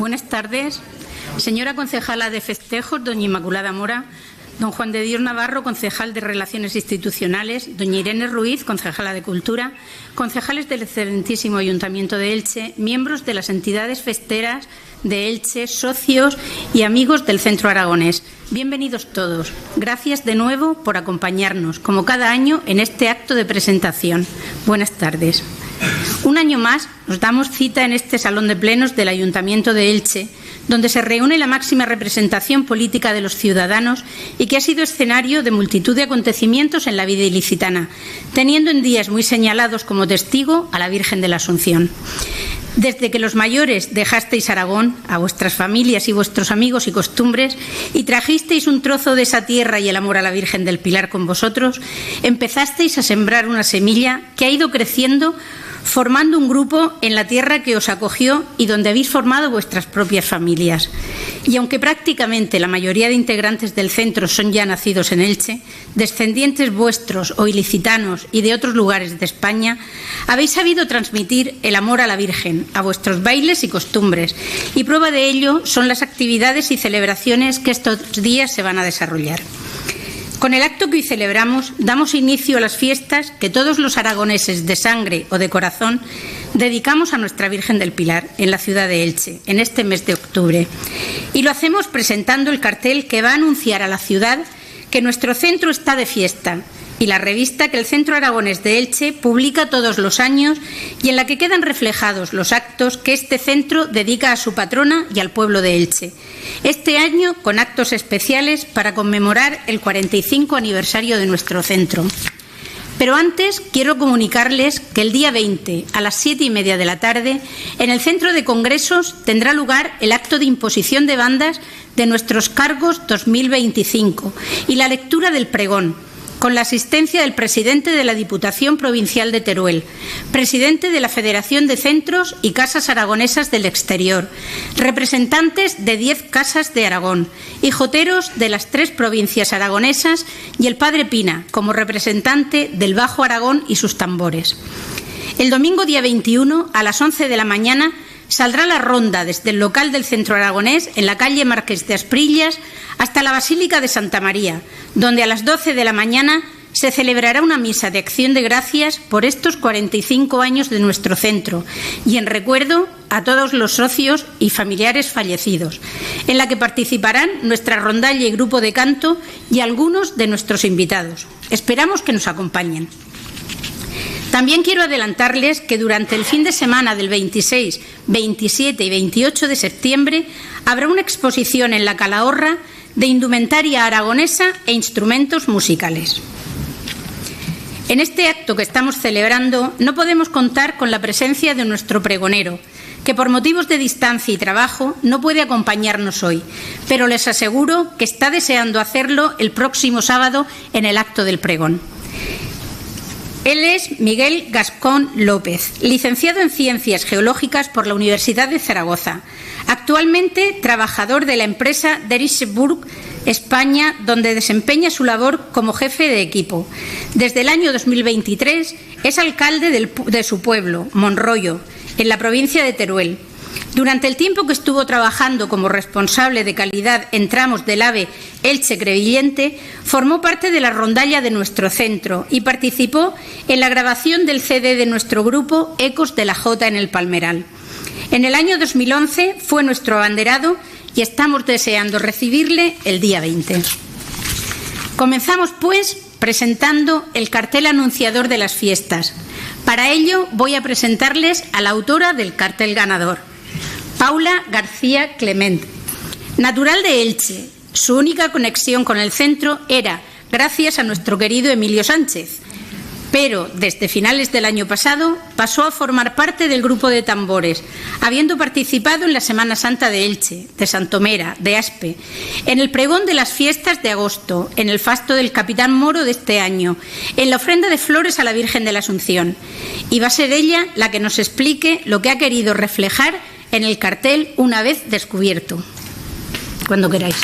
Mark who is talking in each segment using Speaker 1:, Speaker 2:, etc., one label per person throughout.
Speaker 1: Buenas tardes, señora concejala de Festejos, doña Inmaculada Mora, don Juan de Dios Navarro, concejal de Relaciones Institucionales, doña Irene Ruiz, concejala de Cultura, concejales del excelentísimo Ayuntamiento de Elche, miembros de las entidades festeras de Elche, socios y amigos del Centro Aragonés. Bienvenidos todos. Gracias de nuevo por acompañarnos, como cada año, en este acto de presentación. Buenas tardes. Un año más nos damos cita en este salón de plenos del Ayuntamiento de Elche, donde se reúne la máxima representación política de los ciudadanos y que ha sido escenario de multitud de acontecimientos en la vida ilicitana, teniendo en días muy señalados como testigo a la Virgen de la Asunción. Desde que los mayores dejasteis Aragón a vuestras familias y vuestros amigos y costumbres y trajisteis un trozo de esa tierra y el amor a la Virgen del Pilar con vosotros, empezasteis a sembrar una semilla que ha ido creciendo, formando un grupo en la tierra que os acogió y donde habéis formado vuestras propias familias. Y aunque prácticamente la mayoría de integrantes del centro son ya nacidos en Elche, descendientes vuestros o ilicitanos y de otros lugares de España, habéis sabido transmitir el amor a la Virgen, a vuestros bailes y costumbres, y prueba de ello son las actividades y celebraciones que estos días se van a desarrollar. Con el acto que hoy celebramos, damos inicio a las fiestas que todos los aragoneses de sangre o de corazón dedicamos a nuestra Virgen del Pilar en la ciudad de Elche, en este mes de octubre. Y lo hacemos presentando el cartel que va a anunciar a la ciudad que nuestro centro está de fiesta, y la revista que el Centro Aragonés de Elche publica todos los años y en la que quedan reflejados los actos que este centro dedica a su patrona y al pueblo de Elche. Este año con actos especiales para conmemorar el 45 aniversario de nuestro centro. Pero antes quiero comunicarles que el día 20 a las 7:30 de la tarde en el Centro de Congresos tendrá lugar el acto de imposición de bandas de nuestros cargos 2025 y la lectura del pregón, con la asistencia del presidente de la Diputación Provincial de Teruel, presidente de la Federación de Centros y Casas Aragonesas del Exterior, representantes de 10 casas de Aragón y joteros de las 3 provincias aragonesas y el padre Pina, como representante del Bajo Aragón y sus tambores. El domingo día 21, a las 11 de la mañana, saldrá la ronda desde el local del Centro Aragonés, en la calle Marqués de Asprillas, hasta la Basílica de Santa María, donde a las 12 de la mañana se celebrará una misa de acción de gracias por estos 45 años de nuestro centro y en recuerdo a todos los socios y familiares fallecidos, en la que participarán nuestra rondalla y grupo de canto y algunos de nuestros invitados. Esperamos que nos acompañen. También quiero adelantarles que durante el fin de semana del 26, 27 y 28 de septiembre habrá una exposición en la Calahorra de indumentaria aragonesa e instrumentos musicales. En este acto que estamos celebrando no podemos contar con la presencia de nuestro pregonero, que por motivos de distancia y trabajo no puede acompañarnos hoy, pero les aseguro que está deseando hacerlo el próximo sábado en el acto del pregón. Él es Miguel Gascón López, licenciado en Ciencias Geológicas por la Universidad de Zaragoza, actualmente trabajador de la empresa Derichebourg, España, donde desempeña su labor como jefe de equipo. Desde el año 2023 es alcalde de su pueblo, Monroyo, en la provincia de Teruel. Durante el tiempo que estuvo trabajando como responsable de calidad en tramos del AVE Elche-Crevillente, formó parte de la rondalla de nuestro centro y participó en la grabación del CD de nuestro grupo Ecos de la Jota en el Palmeral. En el año 2011 fue nuestro abanderado y estamos deseando recibirle el día 20. Comenzamos, pues, presentando el cartel anunciador de las fiestas. Para ello voy a presentarles a la autora del cartel ganador, Paula García Clement. Natural de Elche, su única conexión con el centro era gracias a nuestro querido Emilio Sánchez, pero desde finales del año pasado pasó a formar parte del grupo de tambores, habiendo participado en la Semana Santa de Elche, de Santomera, de Aspe, en el pregón de las fiestas de agosto, en el fasto del Capitán Moro de este año, en la ofrenda de flores a la Virgen de la Asunción. Y va a ser ella la que nos explique lo que ha querido reflejar en el cartel una vez descubierto. Cuando queráis.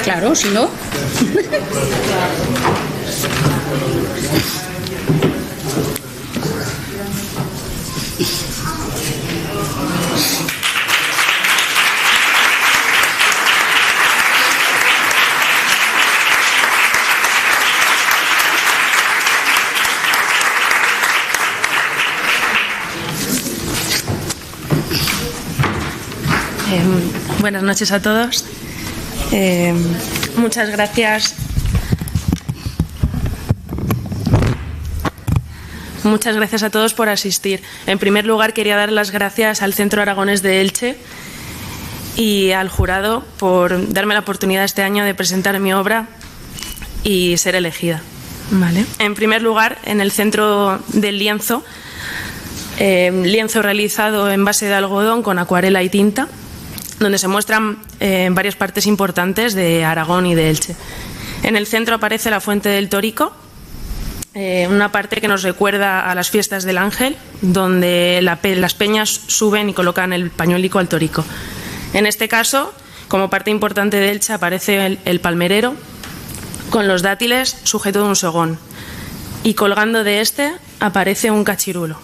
Speaker 1: Claro, si no.
Speaker 2: Buenas noches a todos. Muchas gracias. Muchas gracias a todos por asistir. En primer lugar, quería dar las gracias al Centro Aragonés de Elche y al jurado por darme la oportunidad este año de presentar mi obra y ser elegida. Vale. En primer lugar, en el centro del lienzo realizado en base de algodón con acuarela y tinta, donde se muestran varias partes importantes de Aragón y de Elche. En el centro aparece la Fuente del Torico, una parte que nos recuerda a las fiestas del Ángel, donde las peñas suben y colocan el pañuelico al torico. En este caso, como parte importante de Elche, aparece el palmerero con los dátiles sujeto de un sogón, y colgando de este aparece un cachirulo,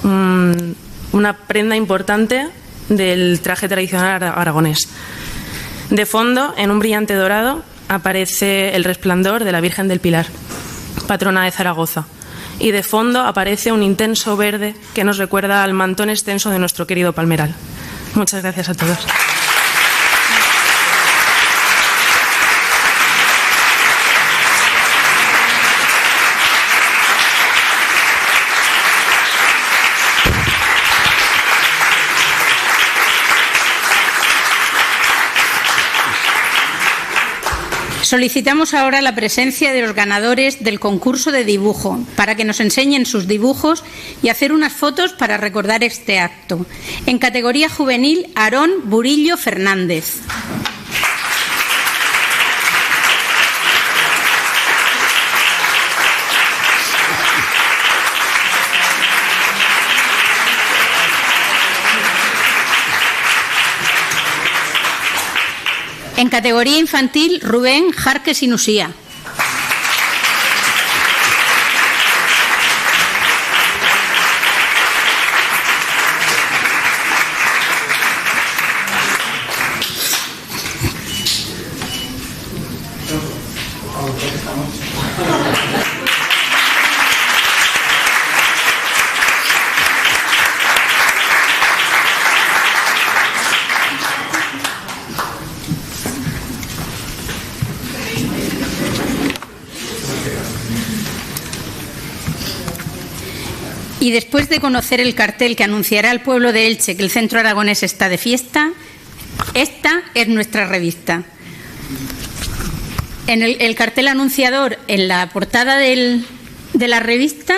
Speaker 2: una prenda importante del traje tradicional aragonés. De fondo, en un brillante dorado, aparece el resplandor de la Virgen del Pilar, patrona de Zaragoza, y de fondo aparece un intenso verde que nos recuerda al mantón extenso de nuestro querido palmeral. Muchas gracias a todos.
Speaker 1: Solicitamos ahora la presencia de los ganadores del concurso de dibujo para que nos enseñen sus dibujos y hacer unas fotos para recordar este acto. En categoría juvenil, Aarón Burillo Fernández. En categoría infantil, Rubén Jarques Inusía. Y después de conocer el cartel que anunciará al pueblo de Elche que el Centro Aragonés está de fiesta, esta es nuestra revista. En el cartel anunciador, en la portada de la revista,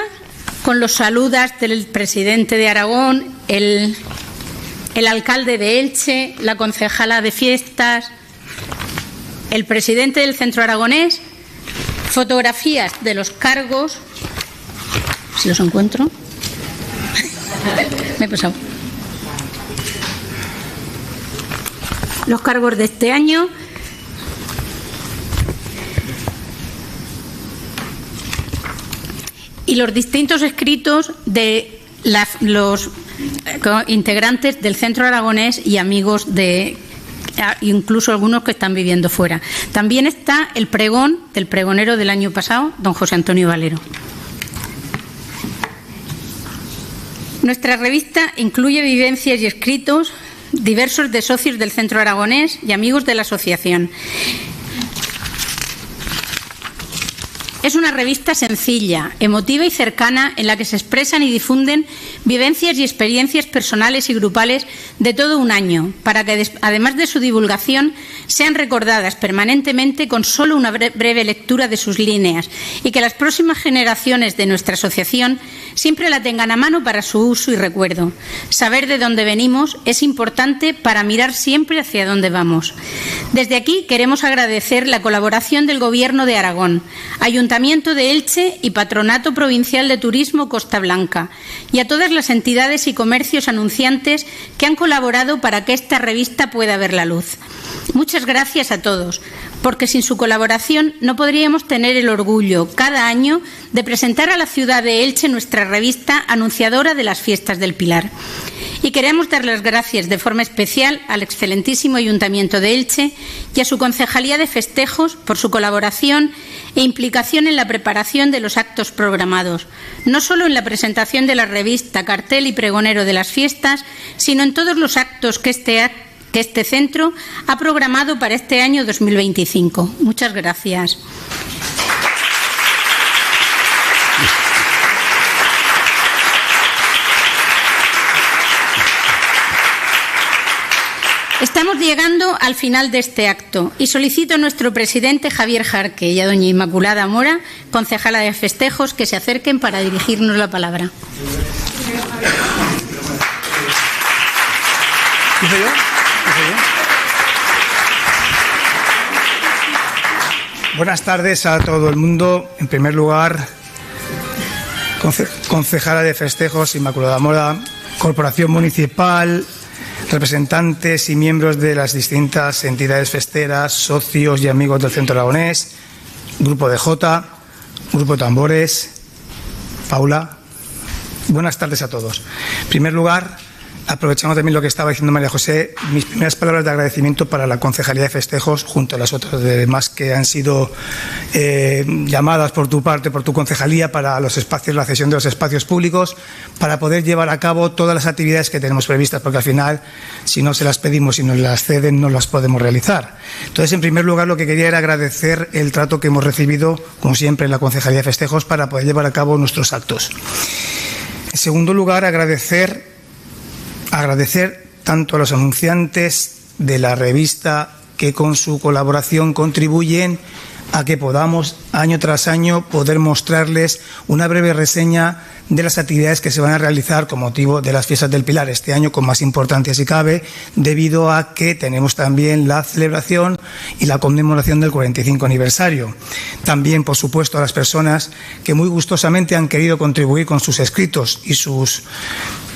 Speaker 1: con los saludos del presidente de Aragón, el alcalde de Elche, la concejala de fiestas, el presidente del Centro Aragonés, fotografías de los cargos, si los encuentro. Me he pasado. Los cargos de este año. Y los distintos escritos de los integrantes del Centro Aragonés y amigos de, incluso algunos que están viviendo fuera. También está el pregón del pregonero del año pasado, don José Antonio Valero. Nuestra revista incluye vivencias y escritos diversos de socios del Centro Aragonés y amigos de la asociación. Es una revista sencilla, emotiva y cercana en la que se expresan y difunden vivencias y experiencias personales y grupales de todo un año, para que, además de su divulgación, sean recordadas permanentemente con solo una breve lectura de sus líneas y que las próximas generaciones de nuestra asociación siempre la tengan a mano para su uso y recuerdo. Saber de dónde venimos es importante para mirar siempre hacia dónde vamos. Desde aquí queremos agradecer la colaboración del Gobierno de Aragón, Ayuntamiento de Elche y Patronato Provincial de Turismo Costa Blanca, y a todas las entidades y comercios anunciantes que han colaborado para que esta revista pueda ver la luz. Muchas gracias a todos, porque sin su colaboración no podríamos tener el orgullo cada año de presentar a la ciudad de Elche nuestra revista anunciadora de las Fiestas del Pilar. Y queremos dar las gracias de forma especial al excelentísimo Ayuntamiento de Elche y a su Concejalía de Festejos por su colaboración e implicación en la preparación de los actos programados, no solo en la presentación de la revista, cartel y pregonero de las fiestas, sino en todos los actos que este centro ha programado para este año 2025. Muchas gracias. Estamos llegando al final de este acto y solicito a nuestro presidente Javier Jarque y a doña Inmaculada Mora, concejala de Festejos, que se acerquen para dirigirnos la palabra.
Speaker 3: Buenas tardes a todo el mundo. En primer lugar, concejala de Festejos, Inmaculada Mora, Corporación Municipal, representantes y miembros de las distintas entidades festeras, socios y amigos del Centro Aragonés, Grupo de Jota, Grupo de Tambores, Paula. Buenas tardes a todos. En primer lugar, aprovechando también lo que estaba diciendo María José, mis primeras palabras de agradecimiento para la Concejalía de Festejos, junto a las otras demás que han sido llamadas por tu parte, por tu concejalía, para los espacios, la cesión de los espacios públicos, para poder llevar a cabo todas las actividades que tenemos previstas, porque al final, si no se las pedimos y nos las ceden, no las podemos realizar. Entonces, en primer lugar, lo que quería era agradecer el trato que hemos recibido, como siempre, en la Concejalía de Festejos, para poder llevar a cabo nuestros actos. En segundo lugar, agradecer tanto a los anunciantes de la revista que con su colaboración contribuyen a que podamos año tras año poder mostrarles una breve reseña de las actividades que se van a realizar con motivo de las Fiestas del Pilar, este año con más importancia si cabe, debido a que tenemos también la celebración y la conmemoración del 45 aniversario. También, por supuesto, a las personas que muy gustosamente han querido contribuir con sus escritos y sus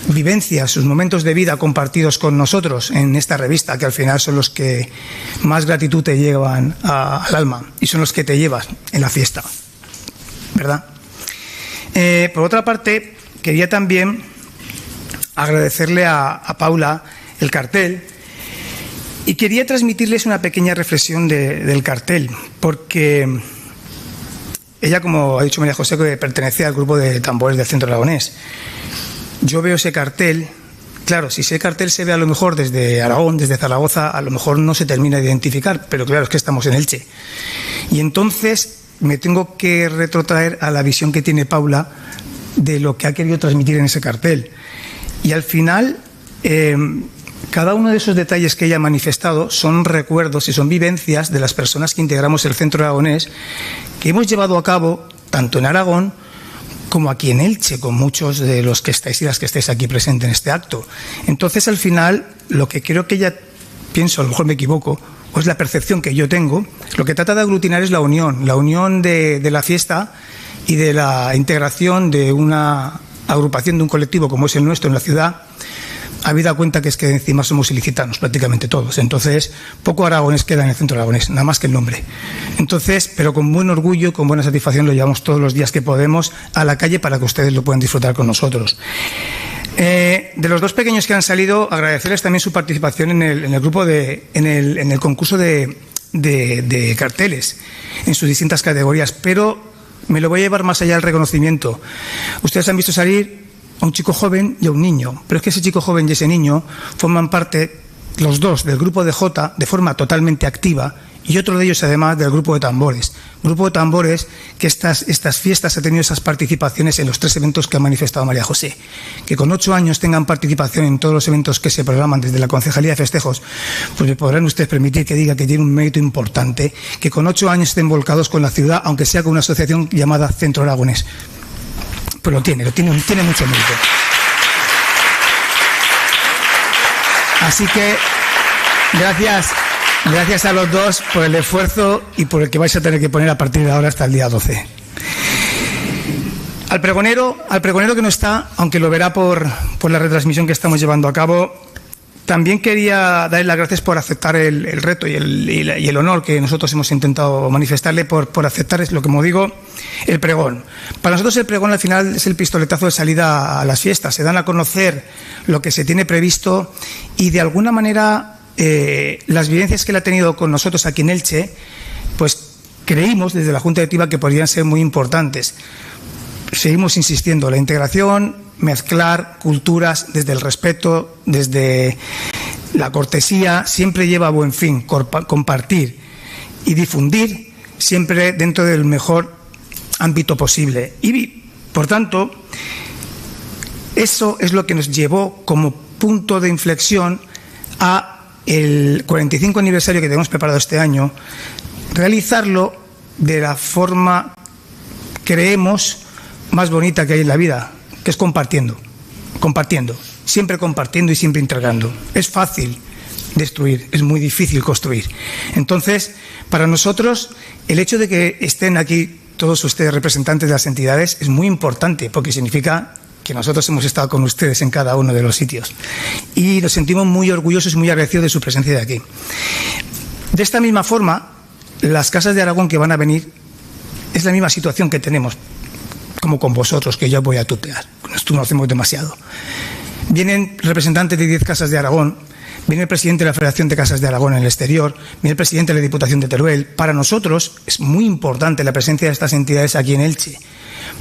Speaker 3: vivencias, sus momentos de vida compartidos con nosotros en esta revista, que al final son los que más gratitud te llevan al alma y son los que te llevas en la fiesta, ¿verdad? Por otra parte, quería también agradecerle a Paula el cartel y quería transmitirles una pequeña reflexión del cartel, porque ella, como ha dicho María José, que pertenece al grupo de tambores del Centro Aragonés. Yo veo ese cartel, claro, si ese cartel se ve a lo mejor desde Aragón, desde Zaragoza, a lo mejor no se termina de identificar, pero claro, es que estamos en Elche. Y entonces me tengo que retrotraer a la visión que tiene Paula de lo que ha querido transmitir en ese cartel. Y al final, cada uno de esos detalles que ella ha manifestado son recuerdos y son vivencias de las personas que integramos el Centro Aragonés, que hemos llevado a cabo tanto en Aragón como aquí en Elche, con muchos de los que estáis y las que estáis aquí presentes en este acto. Entonces, al final, lo que creo que ella, pienso, a lo mejor me equivoco, o es la percepción que yo tengo, lo que trata de aglutinar es la unión de la fiesta y de la integración de una agrupación, de un colectivo como es el nuestro en la ciudad, habida cuenta que es que encima somos ilicitanos prácticamente todos. Entonces, poco aragonés queda en el Centro Aragonés, nada más que el nombre. Entonces, pero con buen orgullo y con buena satisfacción lo llevamos todos los días que podemos a la calle para que ustedes lo puedan disfrutar con nosotros. De los dos pequeños que han salido, agradecerles también su participación en el grupo en el concurso de carteles en sus distintas categorías, pero me lo voy a llevar más allá del reconocimiento. Ustedes han visto salir a un chico joven y a un niño, pero es que ese chico joven y ese niño forman parte, los dos, del grupo de Jota de forma totalmente activa, y otro de ellos además del grupo de tambores. Grupo de tambores que estas fiestas ha tenido esas participaciones en los 3 eventos que ha manifestado María José. Que con 8 años tengan participación en todos los eventos que se programan desde la Concejalía de Festejos, pues me podrán ustedes permitir que diga que tiene un mérito importante, que con 8 años estén volcados con la ciudad, aunque sea con una asociación llamada Centro Aragonés. pues lo tiene mucho mérito. Así que gracias a los dos por el esfuerzo y por el que vais a tener que poner a partir de ahora hasta el día 12. Al pregonero que no está, aunque lo verá por la retransmisión que estamos llevando a cabo, también quería darle las gracias por aceptar el reto y el honor que nosotros hemos intentado manifestarle por aceptar, es lo que como digo, el pregón. Para nosotros el pregón al final es el pistoletazo de salida a las fiestas. Se dan a conocer lo que se tiene previsto y de alguna manera las vivencias que él ha tenido con nosotros aquí en Elche, pues creímos desde la Junta Directiva que podrían ser muy importantes. Seguimos insistiendo, la integración, mezclar culturas desde el respeto, desde la cortesía, siempre lleva a buen fin, compartir y difundir siempre dentro del mejor ámbito posible. Y, por tanto, eso es lo que nos llevó como punto de inflexión a el 45 aniversario que tenemos preparado este año, realizarlo de la forma, creemos, más bonita que hay en la vida, que es compartiendo, siempre compartiendo y siempre integrando. Es fácil destruir, es muy difícil construir. Entonces, para nosotros, el hecho de que estén aquí todos ustedes representantes de las entidades es muy importante, porque significa que nosotros hemos estado con ustedes en cada uno de los sitios. Y nos sentimos muy orgullosos y muy agradecidos de su presencia de aquí. De esta misma forma, las casas de Aragón que van a venir, es la misma situación que tenemos, como con vosotros, que yo voy a tutear. Nosotros no hacemos demasiado. Vienen representantes de 10 casas de Aragón, viene el presidente de la Federación de Casas de Aragón en el exterior, viene el presidente de la Diputación de Teruel. Para nosotros es muy importante la presencia de estas entidades aquí en Elche,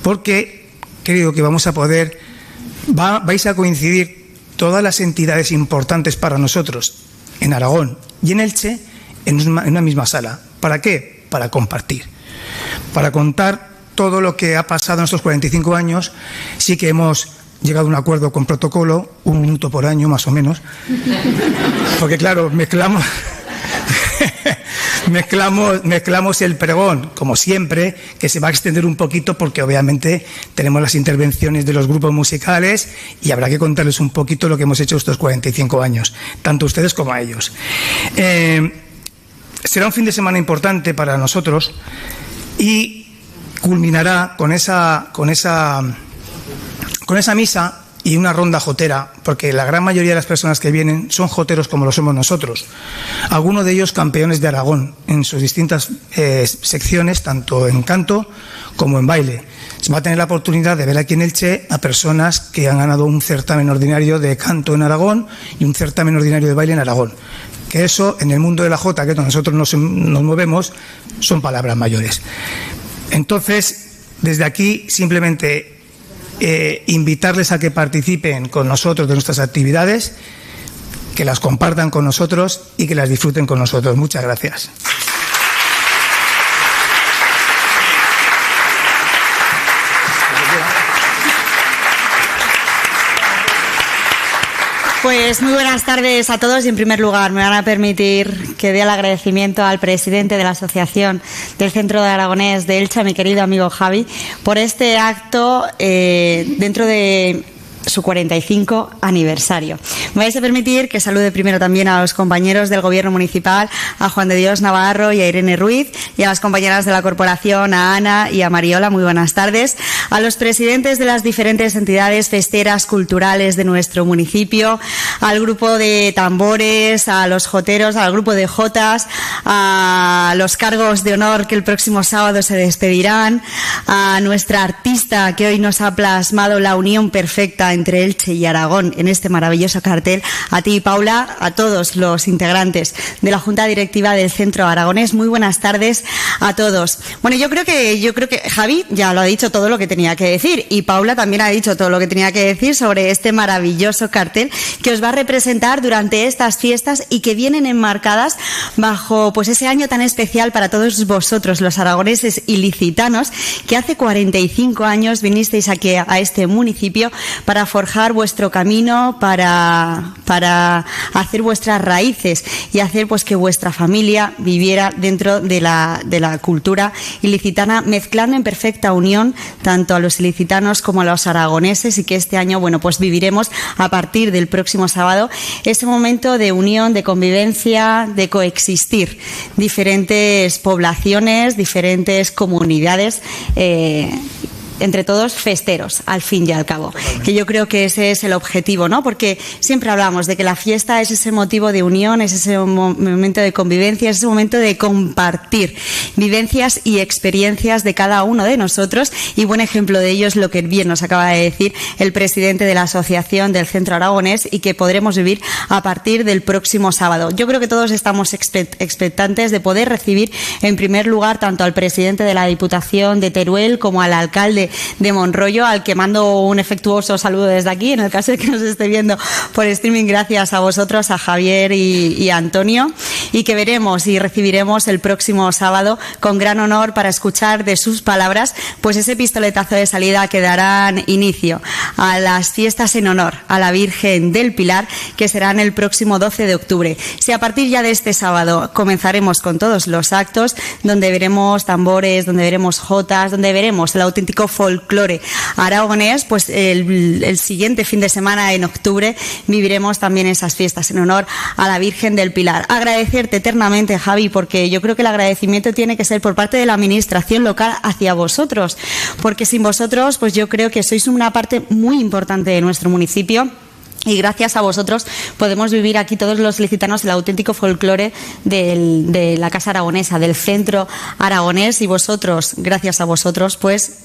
Speaker 3: porque creo que vais a coincidir todas las entidades importantes para nosotros en Aragón y en Elche en una misma sala. ¿Para qué? Para compartir, para contar todo lo que ha pasado en estos 45 años. Sí que hemos llegado a un acuerdo con protocolo, 1 minuto por año más o menos, porque claro, mezclamos el pregón, como siempre, que se va a extender un poquito porque obviamente tenemos las intervenciones de los grupos musicales y habrá que contarles un poquito lo que hemos hecho estos 45 años, tanto ustedes como a ellos. Será un fin de semana importante para nosotros y culminará con esa misa y una ronda jotera, porque la gran mayoría de las personas que vienen son joteros como lo somos nosotros. Algunos de ellos campeones de Aragón en sus distintas secciones, tanto en canto como en baile. Se va a tener la oportunidad de ver aquí en Elche a personas que han ganado un certamen ordinario de canto en Aragón y un certamen ordinario de baile en Aragón. Que eso, en el mundo de la jota, que es donde nosotros nos movemos, son palabras mayores. Entonces, desde aquí, simplemente invitarles a que participen con nosotros de nuestras actividades, que las compartan con nosotros y que las disfruten con nosotros. Muchas gracias.
Speaker 4: Pues muy buenas tardes a todos y en primer lugar me van a permitir que dé el agradecimiento al presidente de la Asociación del Centro de Aragonés de Elche, a mi querido amigo Javi, por este acto dentro de su 45 aniversario. Me vais a permitir que salude primero también a los compañeros del Gobierno Municipal, a Juan de Dios Navarro y a Irene Ruiz, y a las compañeras de la Corporación, a Ana y a Mariola. Muy buenas tardes. A los presidentes de las diferentes entidades festeras culturales de nuestro municipio, al grupo de tambores, a los joteros, al grupo de jotas, a los cargos de honor que el próximo sábado se despedirán, a nuestra artista que hoy nos ha plasmado la unión perfecta entre Elche y Aragón en este maravilloso cartel, a ti, Paula, a todos los integrantes de la Junta Directiva del Centro Aragonés. Muy buenas tardes a todos. Bueno, yo creo que Javi ya lo ha dicho todo lo que tenía que decir y Paula también ha dicho todo lo que tenía que decir sobre este maravilloso cartel que os va a representar durante estas fiestas y que vienen enmarcadas bajo pues ese año tan especial para todos vosotros, los aragoneses ilicitanos, que hace 45 años vinisteis aquí a este municipio para para forjar vuestro camino, para hacer vuestras raíces y hacer pues que vuestra familia viviera dentro de la cultura ilicitana, mezclando en perfecta unión tanto a los ilicitanos como a los aragoneses, y que este año, bueno, pues viviremos a partir del próximo sábado ese momento de unión, de convivencia, de coexistir diferentes poblaciones, diferentes comunidades, entre todos festeros, al fin y al cabo. Que yo creo que ese es el objetivo, ¿no? Porque siempre hablamos de que la fiesta es ese motivo de unión, es ese momento de convivencia, es ese momento de compartir vivencias y experiencias de cada uno de nosotros, y buen ejemplo de ello es lo que bien nos acaba de decir el presidente de la Asociación del Centro Aragonés, y que podremos vivir a partir del próximo sábado. Yo creo que todos estamos expectantes de poder recibir en primer lugar tanto al presidente de la Diputación de Teruel como al alcalde de Monroyo, al que mando un afectuoso saludo desde aquí, en el caso de que nos esté viendo por streaming. Gracias a vosotros, a Javier y a Antonio, y que veremos y recibiremos el próximo sábado con gran honor para escuchar de sus palabras pues ese pistoletazo de salida que darán inicio a las fiestas en honor a la Virgen del Pilar, que serán el próximo 12 de octubre. Si a partir ya de este sábado comenzaremos con todos los actos, donde veremos tambores, donde veremos jotas, donde veremos el auténtico folclore aragonés, pues el siguiente fin de semana, en octubre, viviremos también esas fiestas en honor a la Virgen del Pilar. Agradecerte eternamente, Javi, porque yo creo que el agradecimiento tiene que ser por parte de la administración local hacia vosotros, porque sin vosotros, pues yo creo que sois una parte muy importante de nuestro municipio. Y gracias a vosotros podemos vivir aquí todos los ilicitanos el auténtico folclore de la Casa Aragonesa, del Centro Aragonés, y vosotros, gracias a vosotros, pues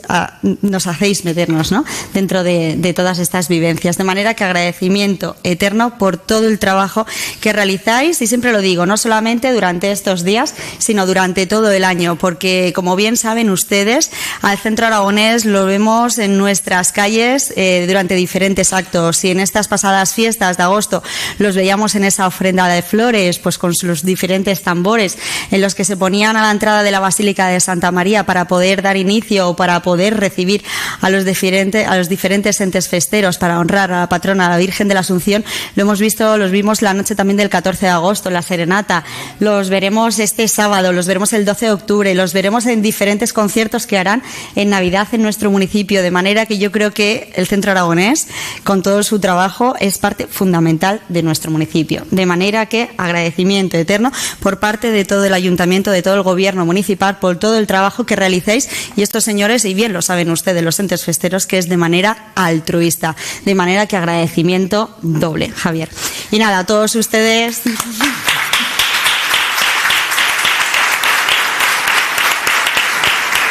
Speaker 4: nos hacéis meternos, ¿no?, dentro de todas estas vivencias. De manera que agradecimiento eterno por todo el trabajo que realizáis, y siempre lo digo, no solamente durante estos días, sino durante todo el año, porque como bien saben ustedes, al Centro Aragonés lo vemos en nuestras calles durante diferentes actos, y en estas pasadas fiestas de agosto los veíamos en esa ofrenda de flores, pues con los diferentes tambores en los que se ponían a la entrada de la Basílica de Santa María para poder dar inicio o para poder recibir a los diferentes entes festeros, para honrar a la patrona, a la Virgen de la Asunción. Los vimos la noche también del 14 de agosto, la serenata, los veremos este sábado, los veremos el 12 de octubre, los veremos en diferentes conciertos que harán en Navidad en nuestro municipio, de manera que yo creo que el Centro Aragonés, con todo su trabajo, es parte fundamental de nuestro municipio. De manera que agradecimiento eterno por parte de todo el ayuntamiento, de todo el gobierno municipal, por todo el trabajo que realicéis, y estos señores, y bien lo saben ustedes, los entes festeros, que es de manera altruista. De manera que agradecimiento doble, Javier. Y nada, a todos ustedes...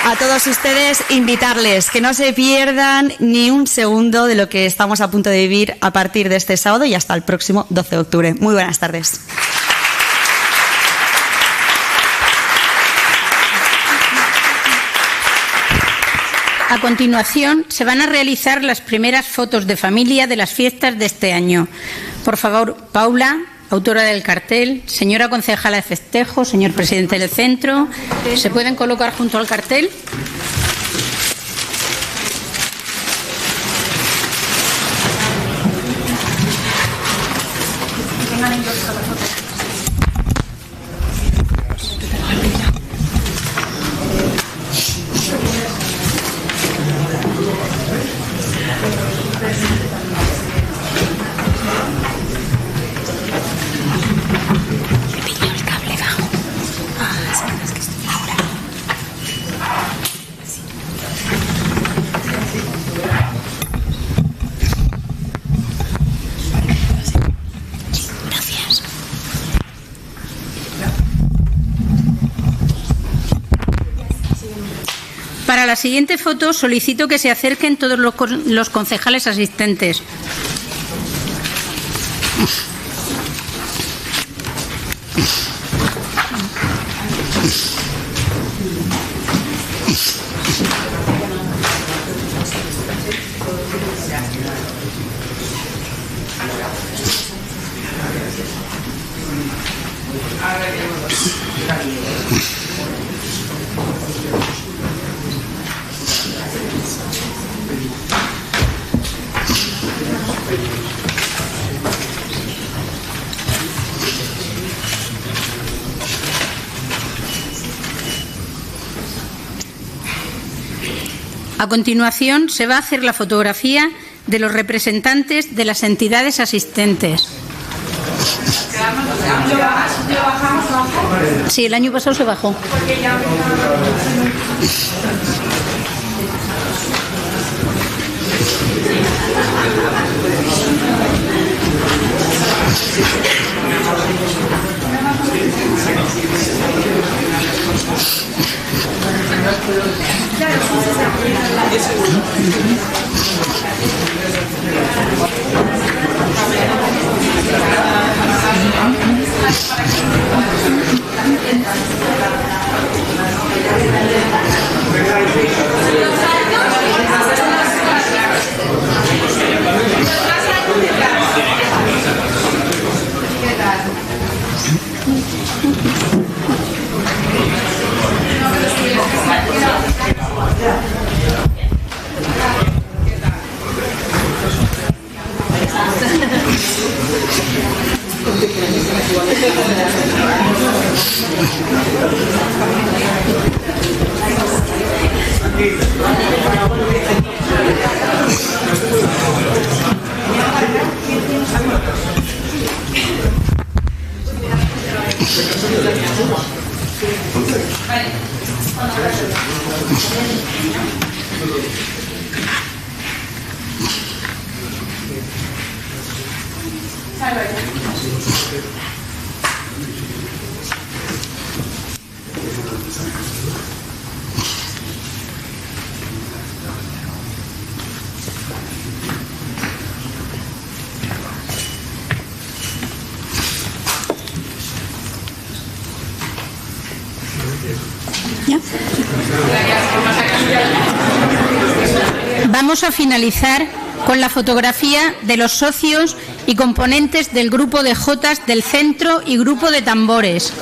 Speaker 4: A todos ustedes, invitarles que no se pierdan ni un segundo de lo que estamos a punto de vivir a partir de este sábado y hasta el próximo 12 de octubre. Muy buenas tardes.
Speaker 1: A continuación, se van a realizar las primeras fotos de familia de las fiestas de este año. Por favor, Paula, autora del cartel, señora concejala de festejos, señor presidente del centro, ¿se pueden colocar junto al cartel? Para la siguiente foto solicito que se acerquen todos los concejales asistentes. A continuación, se va a hacer la fotografía de los representantes de las entidades asistentes. Sí, el año pasado se bajó. Vamos a finalizar con la fotografía de los socios y componentes del grupo de jotas del centro y grupo de tambores.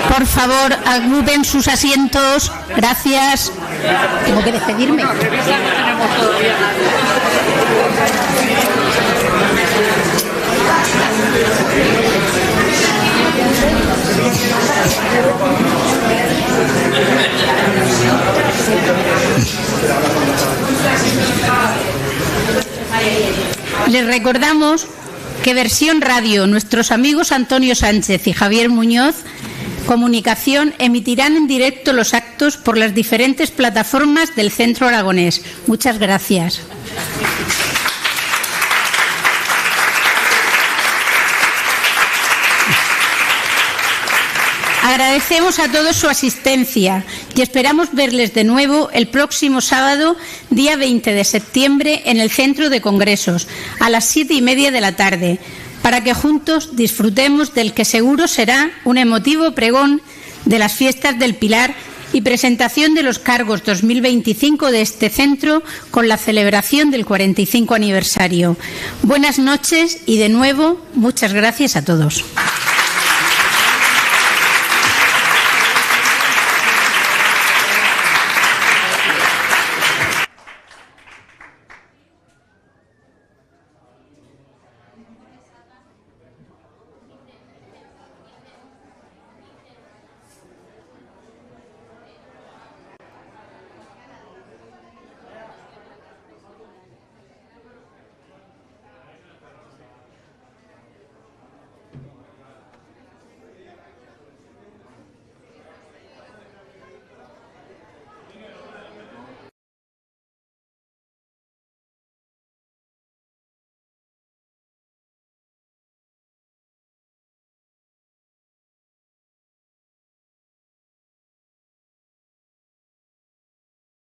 Speaker 1: Por favor, agrupen sus asientos. Gracias. Tengo que despedirme. Les recordamos que Versión Radio, nuestros amigos Antonio Sánchez y Javier Muñoz, Comunicación, emitirán en directo los actos por las diferentes plataformas del Centro Aragonés. Muchas gracias. Agradecemos a todos su asistencia y esperamos verles de nuevo el próximo sábado, día 20 de septiembre, en el Centro de Congresos, a las 7:30 de la tarde, para que juntos disfrutemos del que seguro será un emotivo pregón de las fiestas del Pilar y presentación de los cargos 2025 de este centro con la celebración del 45 aniversario. Buenas noches y, de nuevo, muchas gracias a todos.